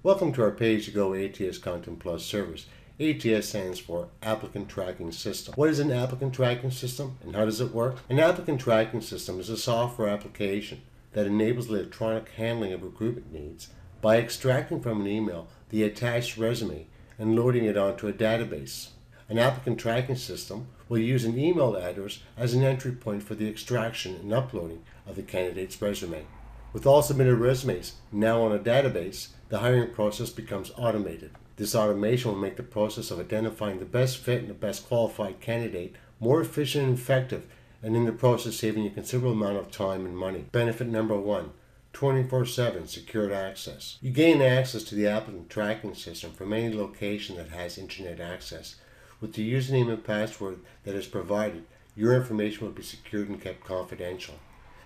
Welcome to our pay-as-you-go ATS Content Plus service. ATS stands for Applicant Tracking System. What is an applicant tracking system and how does it work? An applicant tracking system is a software application that enables the electronic handling of recruitment needs by extracting from an email the attached resume and loading it onto a database. An applicant tracking system will use an email address as an entry point for the extraction and uploading of the candidate's resume. With all submitted resumes now on a database, the hiring process becomes automated. This automation will make the process of identifying the best fit and the best qualified candidate more efficient and effective, and in the process saving you a considerable amount of time and money. Benefit number 1, 24/7 secured access. You gain access to the applicant tracking system from any location that has internet access. With the username and password that is provided, your information will be secured and kept confidential,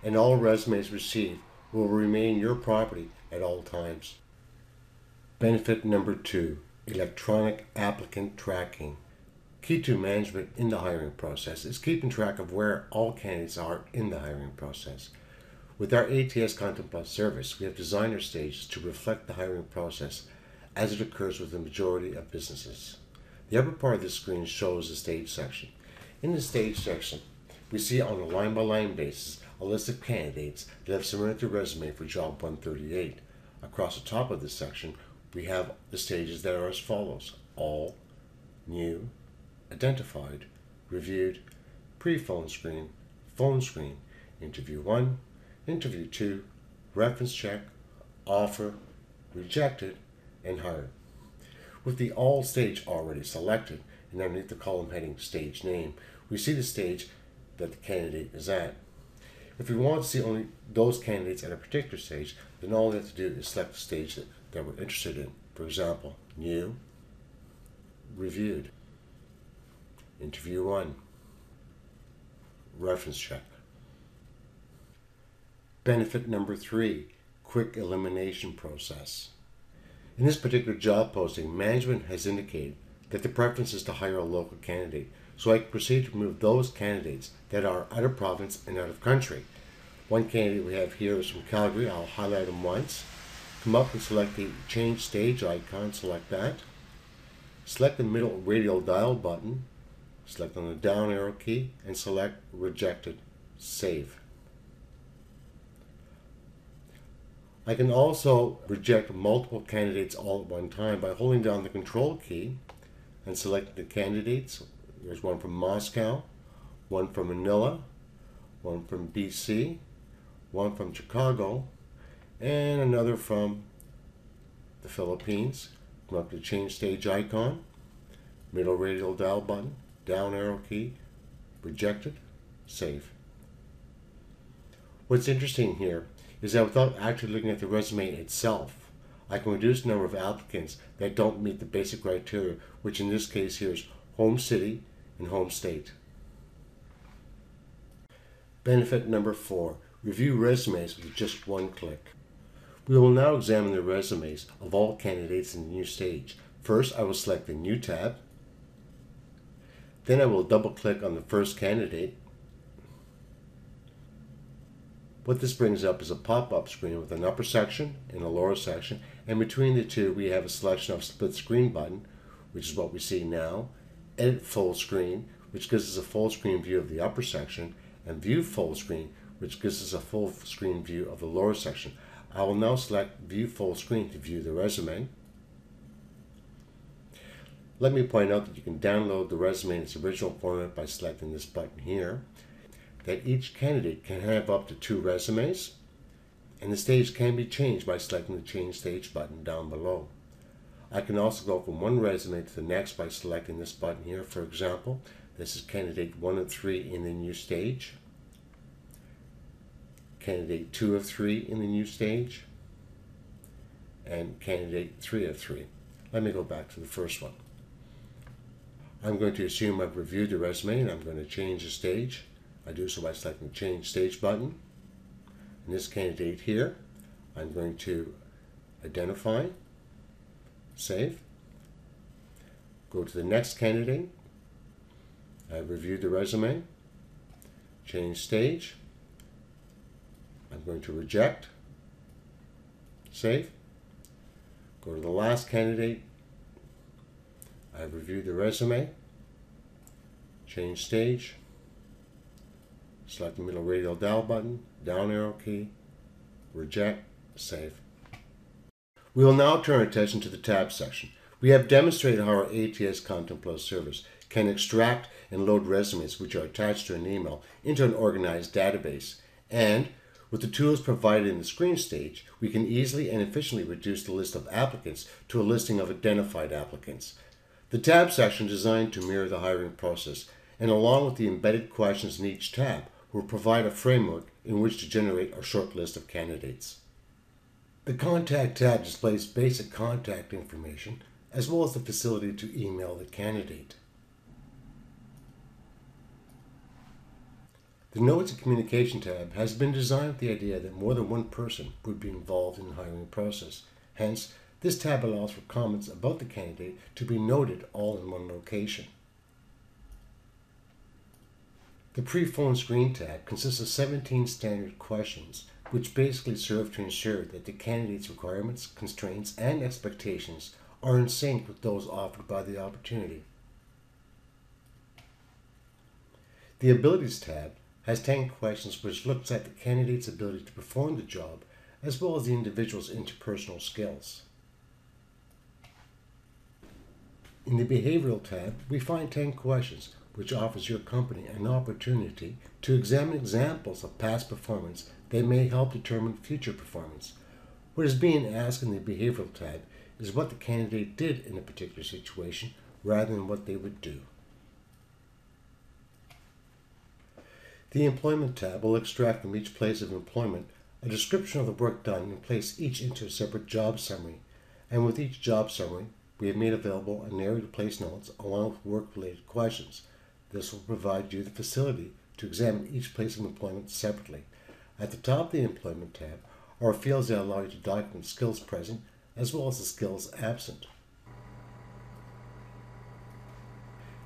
and all resumes received will remain your property at all times. Benefit number 2, electronic applicant tracking. Key to management in the hiring process is keeping track of where all candidates are in the hiring process. With our ATS Content Plus service, we have designed our stages to reflect the hiring process as it occurs with the majority of businesses. The upper part of the screen shows the stage section. In the stage section, we see on a line-by-line basis a list of candidates that have submitted their resume for job 138. Across the top of this section, we have the stages that are as follows: all, new, identified, reviewed, pre-phone screen, phone screen, interview 1, interview 2, reference check, offer, rejected, and hired. With the all stage already selected, and underneath the column heading stage name, we see the stage that the candidate is at. If we want to see only those candidates at a particular stage, then all we have to do is select the stage that we're interested in. For example, new, reviewed, interview 1, reference check. Benefit number 3, quick elimination process. In this particular job posting, management has indicated that the preference is to hire a local candidate, so I can proceed to remove those candidates that are out of province and out of country. One candidate we have here is from Calgary. I'll highlight him once. Come up and select the change stage icon, select that. Select the middle radial dial button, select on the down arrow key, and select rejected, save. I can also reject multiple candidates all at one time by holding down the control key and selecting the candidates. There's one from Moscow, one from Manila, one from BC, one from Chicago, and another from the Philippines. Come up to the change stage icon, middle radial dial button, down arrow key, rejected, save. What's interesting here is that without actually looking at the resume itself, I can reduce the number of applicants that don't meet the basic criteria, which in this case here is home city and home state. Benefit number 4, review resumes with just one click. We will now examine the resumes of all candidates in the new stage. First, I will select the new tab. Then I will double click on the first candidate. What this brings up is a pop-up screen with an upper section and a lower section, and between the two we have a selection of split screen button, which is what we see now, edit full screen, which gives us a full screen view of the upper section, and view full screen, which gives us a full screen view of the lower section. I will now select view full screen to view the resume. Let me point out that you can download the resume in its original format by selecting this button here, that each candidate can have up to 2 resumes, and the stage can be changed by selecting the change stage button down below. I can also go from one resume to the next by selecting this button here. For example, this is candidate 1 of 3 in the new stage, candidate 2 of 3 in the new stage, and candidate 3 of 3. Let me go back to the first one. I'm going to assume I've reviewed the resume and I'm going to change the stage. I do so by selecting the change stage button. In this candidate here, I'm going to identify, save, go to the next candidate. I've reviewed the resume, change stage. I'm going to reject, save, Go to the last candidate. I've reviewed the resume. Change stage. Select the middle radial dial button, down arrow key, reject, save. We will now turn our attention to the tab section. We have demonstrated how our ATS Content Plus service can extract and load resumes which are attached to an email into an organized database. And with the tools provided in the screen stage, we can easily and efficiently reduce the list of applicants to a listing of identified applicants. The tab section is designed to mirror the hiring process, and along with the embedded questions in each tab, will provide a framework in which to generate a short list of candidates. The Contact tab displays basic contact information as well as the facility to email the candidate. The Notes and Communication tab has been designed with the idea that more than one person would be involved in the hiring process. Hence, this tab allows for comments about the candidate to be noted all in one location. The Pre-Phone Screen tab consists of 17 standard questions, which basically serve to ensure that the candidate's requirements, constraints, and expectations are in sync with those offered by the opportunity. The Abilities tab has 10 questions which looks at the candidate's ability to perform the job as well as the individual's interpersonal skills. In the Behavioral tab, we find 10 questions which offers your company an opportunity to examine examples of past performance that may help determine future performance. What is being asked in the Behavioral tab is what the candidate did in a particular situation rather than what they would do. The Employment tab will extract from each place of employment a description of the work done and place each into a separate job summary. And with each job summary, we have made available an area to place notes along with work-related questions. This will provide you the facility to examine each place of employment separately. At the top of the Employment tab are fields that allow you to document skills present as well as the skills absent.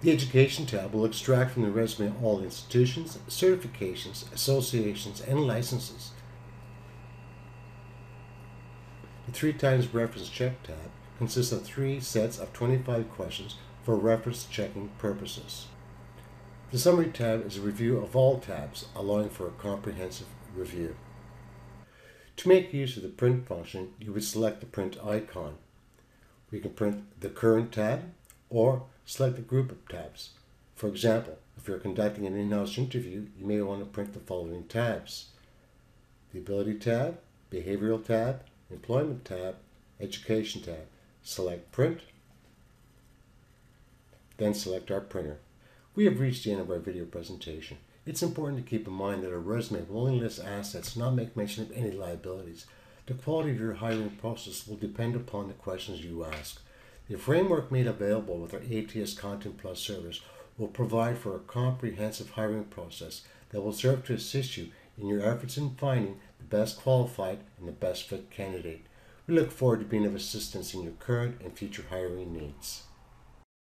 The Education tab will extract from the resume all institutions, certifications, associations, and licenses. The 3x Reference Check tab consists of 3 sets of 25 questions for reference checking purposes. The Summary tab is a review of all tabs, allowing for a comprehensive review. To make use of the Print function, you would select the Print icon. We can print the Current tab or select a group of tabs. For example, if you're conducting an in-house interview, you may want to print the following tabs: the Ability tab, Behavioral tab, Employment tab, Education tab. Select Print, then select our printer. We have reached the end of our video presentation. It's important to keep in mind that a resume will only list assets, not make mention of any liabilities. The quality of your hiring process will depend upon the questions you ask. The framework made available with our ATS Content Plus service will provide for a comprehensive hiring process that will serve to assist you in your efforts in finding the best qualified and the best fit candidate. We look forward to being of assistance in your current and future hiring needs.